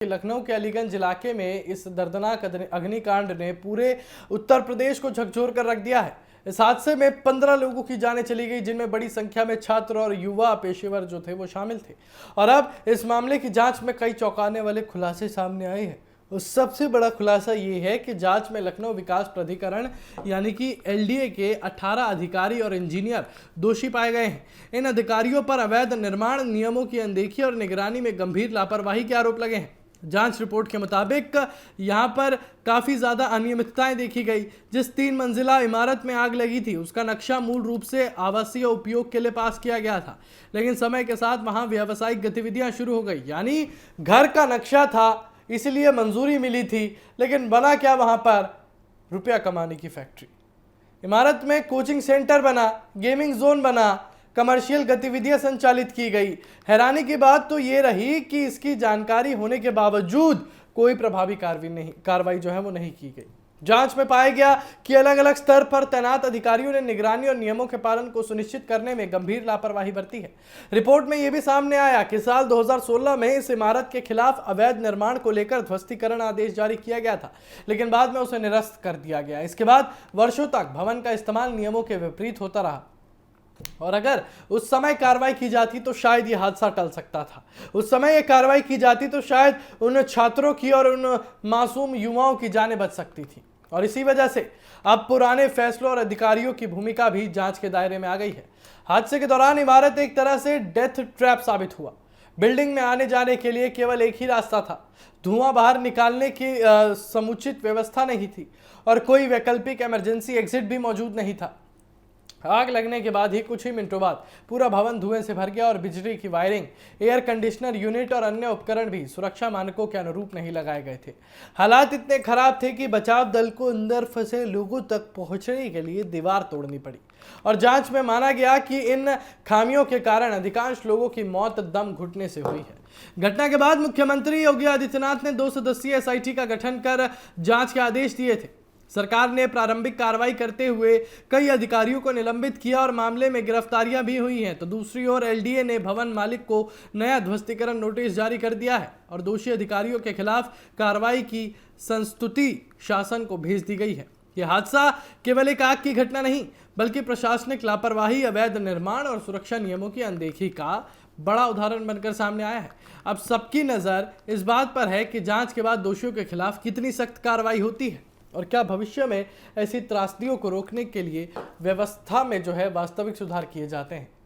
लखनऊ के अलीगंज इलाके में इस दर्दनाक अग्निकांड ने पूरे उत्तर प्रदेश को झकझोर कर रख दिया है। इस हादसे में 15 लोगों की जानें चली गई, जिनमें बड़ी संख्या में छात्र और युवा पेशेवर जो थे वो शामिल थे। और अब इस मामले की जांच में कई चौंकाने वाले खुलासे सामने आए हैं। उस सबसे बड़ा खुलासा ये है कि जांच में लखनऊ विकास प्राधिकरण यानी कि एलडीए के 18 अधिकारी और इंजीनियर दोषी पाए गए हैं। इन अधिकारियों पर अवैध निर्माण, नियमों की अनदेखी और निगरानी में गंभीर लापरवाही के आरोप लगे हैं। जांच रिपोर्ट के मुताबिक यहां पर काफी ज्यादा अनियमितताएं देखी गई। जिस 3 मंजिला इमारत में आग लगी थी उसका नक्शा मूल रूप से आवासीय उपयोग के लिए पास किया गया था, लेकिन समय के साथ वहां व्यावसायिक गतिविधियां शुरू हो गई। यानी घर का नक्शा था, इसलिए मंजूरी मिली थी, लेकिन बना क्या वहां पर? रुपया कमाने की फैक्ट्री। इमारत में कोचिंग सेंटर बना, गेमिंग जोन बना, कमर्शियल गतिविधियां संचालित की गई। हैरानी की बात तो ये रही कि इसकी जानकारी होने के बावजूद कोई प्रभावी कार्रवाई जो है वो नहीं की गई। जांच में पाया गया कि अलग अलग स्तर पर तैनात अधिकारियों ने निगरानी और नियमों के पालन को सुनिश्चित करने में गंभीर लापरवाही बरती है। रिपोर्ट में यह भी सामने आया कि साल 2016 में इस इमारत के खिलाफ अवैध निर्माण को लेकर ध्वस्तीकरण आदेश जारी किया गया था, लेकिन बाद में उसे निरस्त कर दिया गया। इसके बाद वर्षों तक भवन का इस्तेमाल नियमों के विपरीत होता रहा, और अगर उस समय कार्रवाई की जाती तो शायद यह हादसा टल सकता था। उस समय यह कार्रवाई की जाती तो शायद उन छात्रों की और उन मासूम युवाओं की जानें बच सकती थी। और इसी वजह से अब पुराने फैसलों और अधिकारियों की भूमिका भी जांच के दायरे में आ गई है। हादसे के दौरान इमारत एक तरह से डेथ ट्रैप साबित हुआ। बिल्डिंग में आने जाने के लिए केवल एक ही रास्ता था। धुआं बाहर निकालने की समुचित व्यवस्था नहीं थी और कोई वैकल्पिक इमरजेंसी एग्जिट भी मौजूद नहीं था। आग लगने के बाद ही कुछ ही मिनटों बाद पूरा भवन धुएं से भर गया और बिजली की वायरिंग, एयर कंडीशनर यूनिट और अन्य उपकरण भी सुरक्षा मानकों के अनुरूप नहीं लगाए गए थे। हालात इतने खराब थे कि बचाव दल को अंदर फंसे लोगों तक पहुंचने के लिए दीवार तोड़नी पड़ी। और जांच में माना गया कि इन खामियों के कारण अधिकांश लोगों की मौत दम घुटने से हुई है। घटना के बाद मुख्यमंत्री योगी आदित्यनाथ ने 2 सदस्यीय एसआईटी का गठन कर जांच के आदेश दिए थे। सरकार ने प्रारंभिक कार्रवाई करते हुए कई अधिकारियों को निलंबित किया और मामले में गिरफ्तारियां भी हुई हैं। तो दूसरी ओर एलडीए ने भवन मालिक को नया ध्वस्तीकरण नोटिस जारी कर दिया है और दोषी अधिकारियों के खिलाफ कार्रवाई की संस्तुति शासन को भेज दी गई है। यह हादसा केवल एक आग की घटना नहीं, बल्कि प्रशासनिक लापरवाही, अवैध निर्माण और सुरक्षा नियमों की अनदेखी का बड़ा उदाहरण बनकर सामने आया है। अब सबकी नजर इस बात पर है कि जांच के बाद दोषियों के खिलाफ कितनी सख्त कार्रवाई होती है और क्या भविष्य में ऐसी त्रासदियों को रोकने के लिए व्यवस्था में जो है वास्तविक सुधार किए जाते हैं।